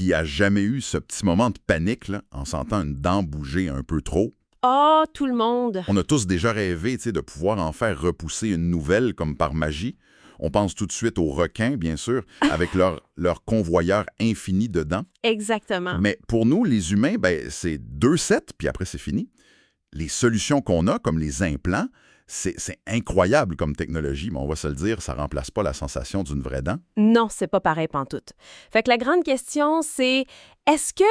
qui a jamais eu ce petit moment de panique là, en sentant une dent bouger un peu trop? Oh, tout le monde! On a tous déjà rêvé de pouvoir en faire repousser une nouvelle comme par magie. On pense tout de suite aux requins, bien sûr, avec leur convoyeur infini de dents. Exactement. Mais pour nous, les humains, c'est 2 sets, puis après, c'est fini. Les solutions qu'on a, comme les implants, c'est incroyable comme technologie, mais on va se le dire, ça remplace pas la sensation d'une vraie dent. Non, c'est pas pareil pantoute. Fait que la grande question, c'est est-ce que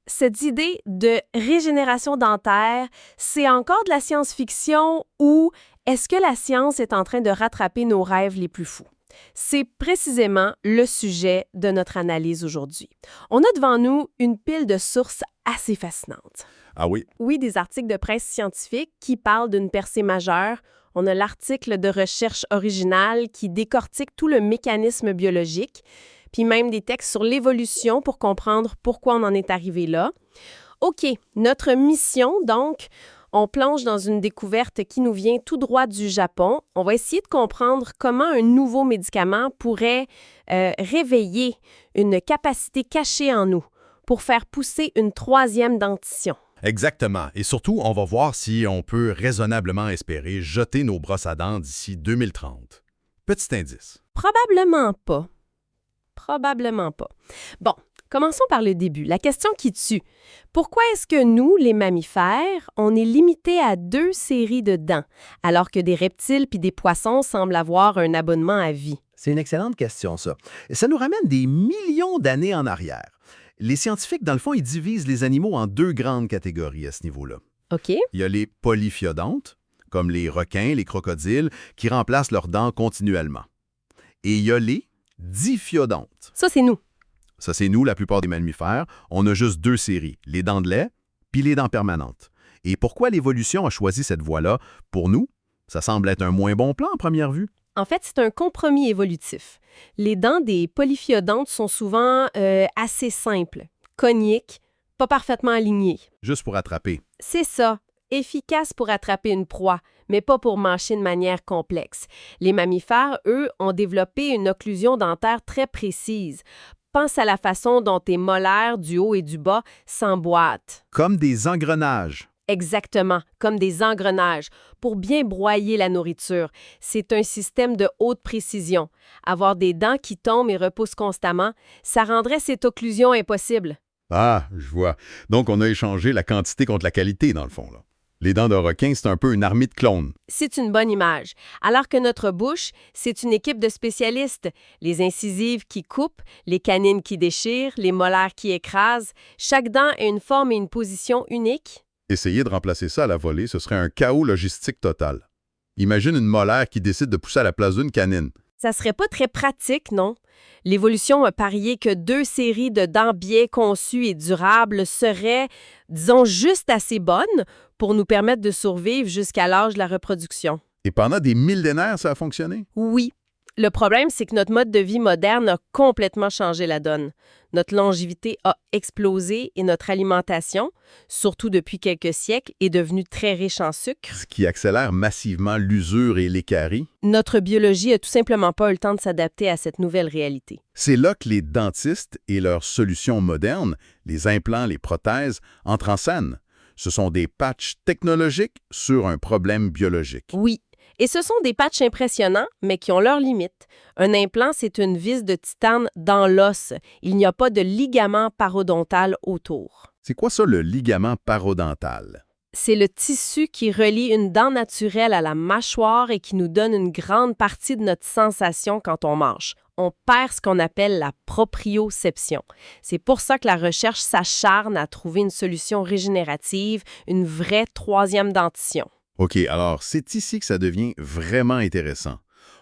cette idée de régénération dentaire, c'est encore de la science-fiction ou est-ce que la science est en train de rattraper nos rêves les plus fous? C'est précisément le sujet de notre analyse aujourd'hui. On a devant nous une pile de sources assez fascinantes. Ah oui? Oui, des articles de presse scientifique qui parlent d'une percée majeure. On a l'article de recherche original qui décortique tout le mécanisme biologique, puis même des textes sur l'évolution pour comprendre pourquoi on en est arrivé là. OK, notre mission, donc, on plonge dans une découverte qui nous vient tout droit du Japon. On va essayer de comprendre comment un nouveau médicament pourrait réveiller une capacité cachée en nous pour faire pousser une 3e dentition. Exactement. Et surtout, on va voir si on peut raisonnablement espérer jeter nos brosses à dents d'ici 2030. Petit indice. Probablement pas. Probablement pas. Bon, commençons par le début. La question qui tue. Pourquoi est-ce que nous, les mammifères, on est limités à 2 séries de dents, alors que des reptiles puis des poissons semblent avoir un abonnement à vie? C'est une excellente question, ça. Ça nous ramène des millions d'années en arrière. Les scientifiques, dans le fond, ils divisent les animaux en 2 grandes catégories à ce niveau-là. OK. Il y a les polyphyodontes, comme les requins, les crocodiles, qui remplacent leurs dents continuellement. Et il y a les diphyodontes. Ça, c'est nous. Ça, c'est nous, la plupart des mammifères. On a juste 2 séries, les dents de lait puis les dents permanentes. Et pourquoi l'évolution a choisi cette voie-là? Pour nous, ça semble être un moins bon plan à première vue. En fait, c'est un compromis évolutif. Les dents des polyphyodontes sont souvent assez simples, coniques, pas parfaitement alignées. Juste pour attraper. C'est ça, efficace pour attraper une proie, mais pas pour mâcher de manière complexe. Les mammifères, eux, ont développé une occlusion dentaire très précise. Pense à la façon dont tes molaires du haut et du bas s'emboîtent. Comme des engrenages. Exactement, comme des engrenages, pour bien broyer la nourriture. C'est un système de haute précision. Avoir des dents qui tombent et repoussent constamment, ça rendrait cette occlusion impossible. Ah, je vois. Donc, on a échangé la quantité contre la qualité, dans le fond, là. Les dents de requin, c'est un peu une armée de clones. C'est une bonne image. Alors que notre bouche, c'est une équipe de spécialistes. Les incisives qui coupent, les canines qui déchirent, les molaires qui écrasent. Chaque dent a une forme et une position uniques. Essayer de remplacer ça à la volée, ce serait un chaos logistique total. Imagine une molaire qui décide de pousser à la place d'une canine. Ça serait pas très pratique, non? L'évolution a parié que 2 séries de dents bien conçues et durables seraient, disons, juste assez bonnes pour nous permettre de survivre jusqu'à l'âge de la reproduction. Et pendant des millénaires, ça a fonctionné? Oui. Le problème, c'est que notre mode de vie moderne a complètement changé la donne. Notre longévité a explosé et notre alimentation, surtout depuis quelques siècles, est devenue très riche en sucre. Ce qui accélère massivement l'usure et l'équarrie. Notre biologie a tout simplement pas eu le temps de s'adapter à cette nouvelle réalité. C'est là que les dentistes et leurs solutions modernes, les implants, les prothèses, entrent en scène. Ce sont des patchs technologiques sur un problème biologique. Oui. Et ce sont des patchs impressionnants, mais qui ont leurs limites. Un implant, c'est une vis de titane dans l'os. Il n'y a pas de ligament parodontal autour. C'est quoi ça, le ligament parodontal? C'est le tissu qui relie une dent naturelle à la mâchoire et qui nous donne une grande partie de notre sensation quand on mange. On perd ce qu'on appelle la proprioception. C'est pour ça que la recherche s'acharne à trouver une solution régénérative, une vraie 3e dentition. OK, alors c'est ici que ça devient vraiment intéressant.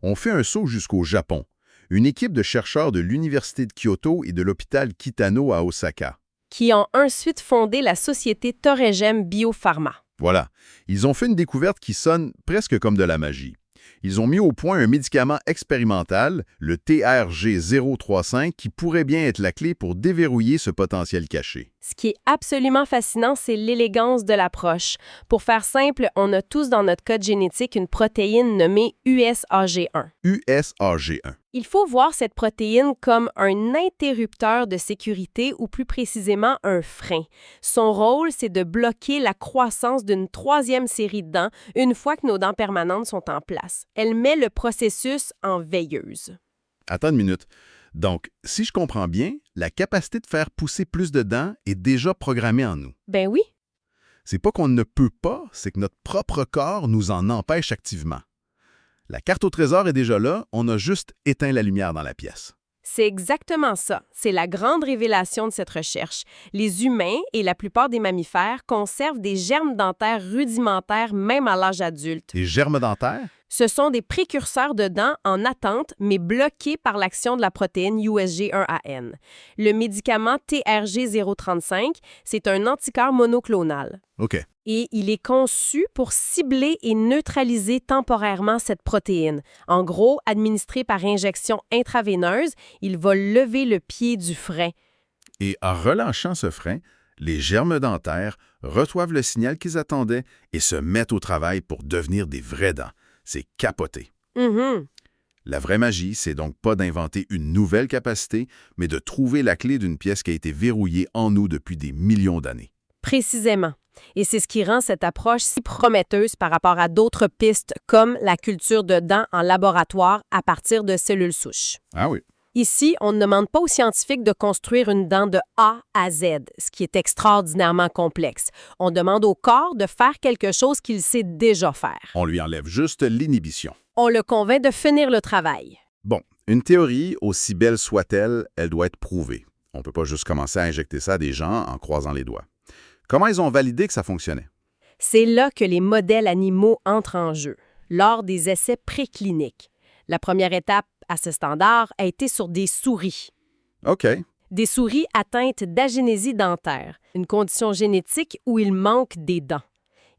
On fait un saut jusqu'au Japon. Une équipe de chercheurs de l'Université de Kyoto et de l'hôpital Kitano à Osaka. Qui ont ensuite fondé la société Toregem Biopharma. Voilà, ils ont fait une découverte qui sonne presque comme de la magie. Ils ont mis au point un médicament expérimental, le TRG-035, qui pourrait bien être la clé pour déverrouiller ce potentiel caché. Ce qui est absolument fascinant, c'est l'élégance de l'approche. Pour faire simple, on a tous dans notre code génétique une protéine nommée USAG1. USAG1. Il faut voir cette protéine comme un interrupteur de sécurité ou plus précisément un frein. Son rôle, c'est de bloquer la croissance d'une troisième série de dents une fois que nos dents permanentes sont en place. Elle met le processus en veilleuse. Attends une minute. Donc, si je comprends bien, la capacité de faire pousser plus de dents est déjà programmée en nous. Ben oui. C'est pas qu'on ne peut pas, c'est que notre propre corps nous en empêche activement. La carte au trésor est déjà là, on a juste éteint la lumière dans la pièce. C'est exactement ça. C'est la grande révélation de cette recherche. Les humains et la plupart des mammifères conservent des germes dentaires rudimentaires même à l'âge adulte. Les germes dentaires? Ce sont des précurseurs de dents en attente, mais bloqués par l'action de la protéine USG1AN. Le médicament TRG035, c'est un anticorps monoclonal. OK. Et il est conçu pour cibler et neutraliser temporairement cette protéine. En gros, administré par injection intraveineuse, il va lever le pied du frein. Et en relâchant ce frein, les germes dentaires reçoivent le signal qu'ils attendaient et se mettent au travail pour devenir des vraies dents. C'est capoté. La vraie magie, c'est donc pas d'inventer une nouvelle capacité, mais de trouver la clé d'une pièce qui a été verrouillée en nous depuis des millions d'années. Précisément. Et c'est ce qui rend cette approche si prometteuse par rapport à d'autres pistes comme la culture de dents en laboratoire à partir de cellules souches. Ah oui. Ici, on ne demande pas aux scientifiques de construire une dent de A à Z, ce qui est extraordinairement complexe. On demande au corps de faire quelque chose qu'il sait déjà faire. On lui enlève juste l'inhibition. On le convainc de finir le travail. Bon, une théorie, aussi belle soit-elle, elle doit être prouvée. On ne peut pas juste commencer à injecter ça à des gens en croisant les doigts. Comment ils ont validé que ça fonctionnait? C'est là que les modèles animaux entrent en jeu, lors des essais précliniques. La première étape à ce standard a été sur des souris. OK. Des souris atteintes d'agénésie dentaire, une condition génétique où il manque des dents.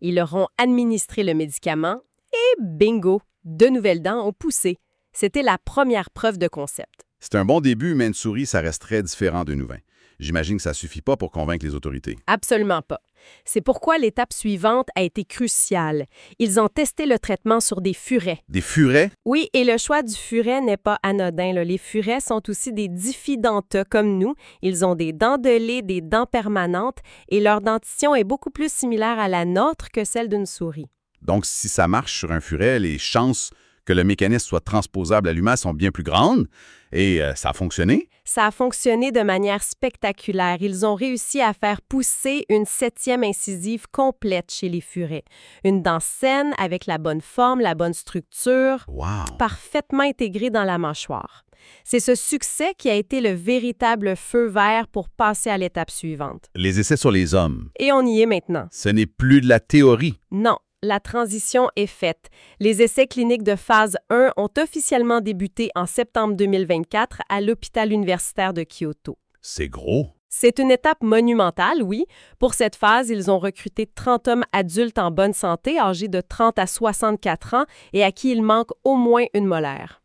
Ils leur ont administré le médicament et bingo, de nouvelles dents ont poussé. C'était la première preuve de concept. C'est un bon début, mais une souris, ça reste très différent d'un humain. J'imagine que ça ne suffit pas pour convaincre les autorités. Absolument pas. C'est pourquoi l'étape suivante a été cruciale. Ils ont testé le traitement sur des furets. Des furets? Oui, et le choix du furet n'est pas anodin. Les furets sont aussi des diffidenteux comme nous. Ils ont des dents de lait, des dents permanentes, et leur dentition est beaucoup plus similaire à la nôtre que celle d'une souris. Donc, si ça marche sur un furet, les chances que le mécanisme soit transposable à l'humain sont bien plus grandes. Et ça a fonctionné? Ça a fonctionné de manière spectaculaire. Ils ont réussi à faire pousser une 7e incisive complète chez les furets. Une dent saine, avec la bonne forme, la bonne structure, Wow! parfaitement intégrée dans la mâchoire. C'est ce succès qui a été le véritable feu vert pour passer à l'étape suivante. Les essais sur les hommes. Et on y est maintenant. Ce n'est plus de la théorie. Non. La transition est faite. Les essais cliniques de phase 1 ont officiellement débuté en septembre 2024 à l'hôpital universitaire de Kyoto. C'est gros. C'est une étape monumentale, oui. Pour cette phase, ils ont recruté 30 hommes adultes en bonne santé, âgés de 30 à 64 ans et à qui il manque au moins une molaire.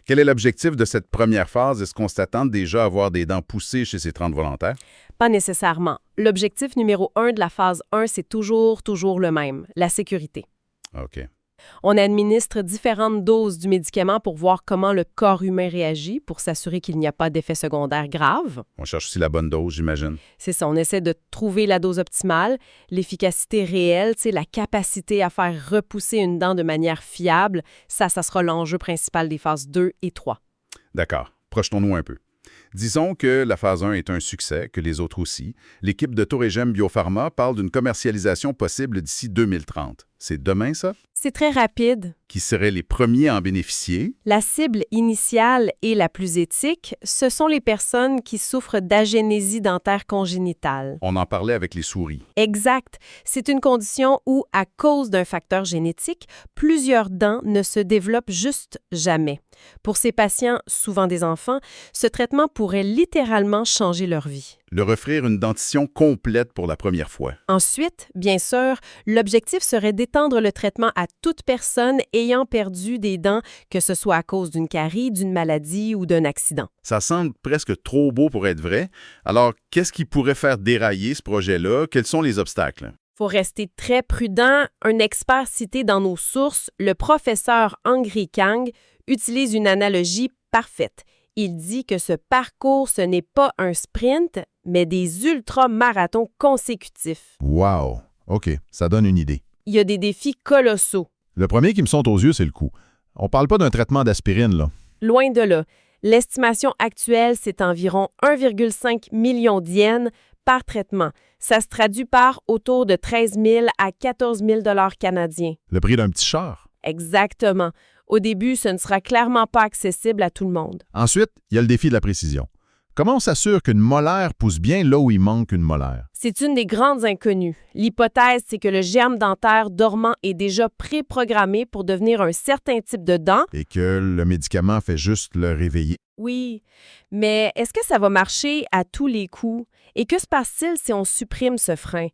Quel est l'objectif de cette première phase? Est-ce qu'on s'attend déjà à avoir des dents poussées chez ces 30 volontaires? Pas nécessairement. L'objectif numéro 1 de la phase 1, c'est toujours le même, la sécurité. OK. On administre différentes doses du médicament pour voir comment le corps humain réagit, pour s'assurer qu'il n'y a pas d'effets secondaires graves. On cherche aussi la bonne dose, j'imagine. C'est ça, on essaie de trouver la dose optimale, l'efficacité réelle, la capacité à faire repousser une dent de manière fiable. Ça sera l'enjeu principal des phases 2 et 3. D'accord. Projetons-nous un peu. Disons que la phase 1 est un succès, que les autres aussi. L'équipe de Torregem Biopharma parle d'une commercialisation possible d'ici 2030. C'est demain, ça? C'est très rapide. Qui seraient les premiers à en bénéficier? La cible initiale et la plus éthique, ce sont les personnes qui souffrent d'agénésie dentaire congénitale. On en parlait avec les souris. Exact. C'est une condition où, à cause d'un facteur génétique, plusieurs dents ne se développent juste jamais. Pour ces patients, souvent des enfants, ce traitement pourrait littéralement changer leur vie. Leur offrir une dentition complète pour la première fois. Ensuite, bien sûr, l'objectif serait d'étendre le traitement à toute personne ayant perdu des dents, que ce soit à cause d'une carie, d'une maladie ou d'un accident. Ça semble presque trop beau pour être vrai. Alors, qu'est-ce qui pourrait faire dérailler ce projet-là? Quels sont les obstacles? Faut rester très prudent. Un expert cité dans nos sources, le professeur Angry Kang, utilise une analogie parfaite. Il dit que ce parcours, ce n'est pas un sprint, mais des ultramarathons consécutifs. Wow! OK, ça donne une idée. Il y a des défis colossaux. Le premier qui me saute aux yeux, c'est le coût. On parle pas d'un traitement d'aspirine, là. Loin de là. L'estimation actuelle, c'est environ 1,5 million d'yens par traitement. Ça se traduit par autour de 13 000 à 14 000 $ canadiens. Le prix d'un petit char. Exactement. Au début, ce ne sera clairement pas accessible à tout le monde. Ensuite, il y a le défi de la précision. Comment on s'assure qu'une molaire pousse bien là où il manque une molaire? C'est une des grandes inconnues. L'hypothèse, c'est que le germe dentaire dormant est déjà préprogrammé pour devenir un certain type de dent. Et que le médicament fait juste le réveiller. Oui, mais est-ce que ça va marcher à tous les coups? Et que se passe-t-il si on supprime ce frein?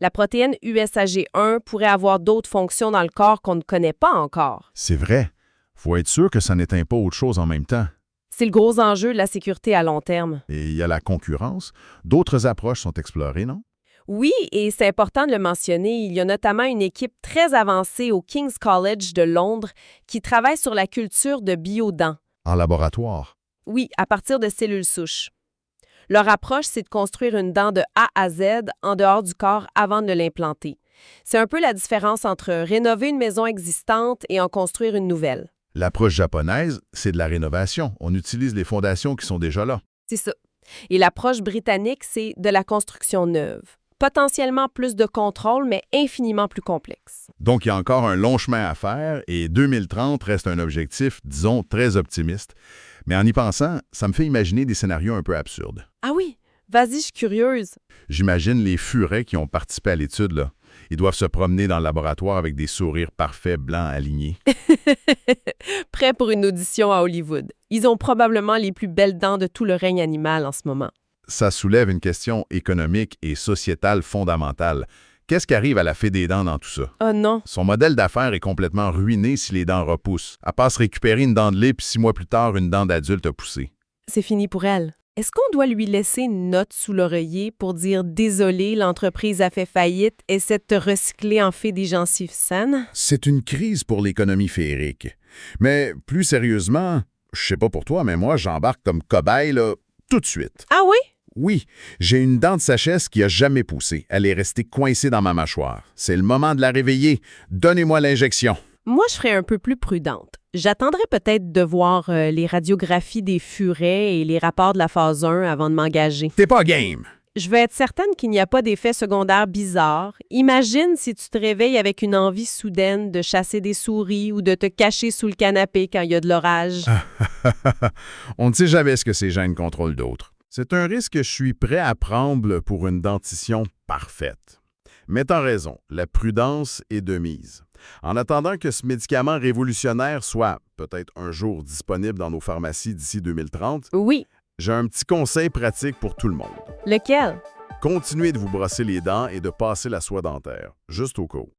La protéine USAG1 pourrait avoir d'autres fonctions dans le corps qu'on ne connaît pas encore. C'est vrai. Faut être sûr que ça n'éteint pas autre chose en même temps. C'est le gros enjeu de la sécurité à long terme. Et il y a la concurrence. D'autres approches sont explorées, non? Oui, et c'est important de le mentionner, il y a notamment une équipe très avancée au King's College de Londres qui travaille sur la culture de biodents. En laboratoire. Oui, à partir de cellules souches. Leur approche, c'est de construire une dent de A à Z en dehors du corps avant de l'implanter. C'est un peu la différence entre rénover une maison existante et en construire une nouvelle. L'approche japonaise, c'est de la rénovation. On utilise les fondations qui sont déjà là. C'est ça. Et l'approche britannique, c'est de la construction neuve. Potentiellement plus de contrôle, mais infiniment plus complexe. Donc, il y a encore un long chemin à faire et 2030 reste un objectif, disons, très optimiste. Mais en y pensant, ça me fait imaginer des scénarios un peu absurdes. Ah oui, vas-y, je suis curieuse. J'imagine les furets qui ont participé à l'étude, là. Ils doivent se promener dans le laboratoire avec des sourires parfaits, blancs, alignés. Prêts pour une audition à Hollywood. Ils ont probablement les plus belles dents de tout le règne animal en ce moment. Ça soulève une question économique et sociétale fondamentale. Qu'est-ce qui arrive à la fée des dents dans tout ça? Oh non. Son modèle d'affaires est complètement ruiné si les dents repoussent. Elle passe récupérer une dent de lait, puis 6 mois plus tard, une dent d'adulte a poussé. C'est fini pour elle. Est-ce qu'on doit lui laisser une note sous l'oreiller pour dire « Désolé, l'entreprise a fait faillite, essaie de te recycler en fée des gencives saines » ? C'est une crise pour l'économie féerique. Mais plus sérieusement, je sais pas pour toi, mais moi, j'embarque comme cobaye, là, tout de suite. Ah oui? Oui, j'ai une dent de sagesse qui a jamais poussé. Elle est restée coincée dans ma mâchoire. C'est le moment de la réveiller. Donnez-moi l'injection. Moi, je serais un peu plus prudente. J'attendrais peut-être de voir les radiographies des furets et les rapports de la phase 1 avant de m'engager. T'es pas game. Je veux être certaine qu'il n'y a pas d'effets secondaires bizarres. Imagine si tu te réveilles avec une envie soudaine de chasser des souris ou de te cacher sous le canapé quand il y a de l'orage. On ne sait jamais ce que ces gènes contrôlent d'autres. C'est un risque que je suis prêt à prendre pour une dentition parfaite. Mais t'as raison, la prudence est de mise. En attendant que ce médicament révolutionnaire soit peut-être un jour disponible dans nos pharmacies d'ici 2030, Oui. j'ai un petit conseil pratique pour tout le monde. Lequel? Continuez de vous brosser les dents et de passer la soie dentaire, juste au cas où.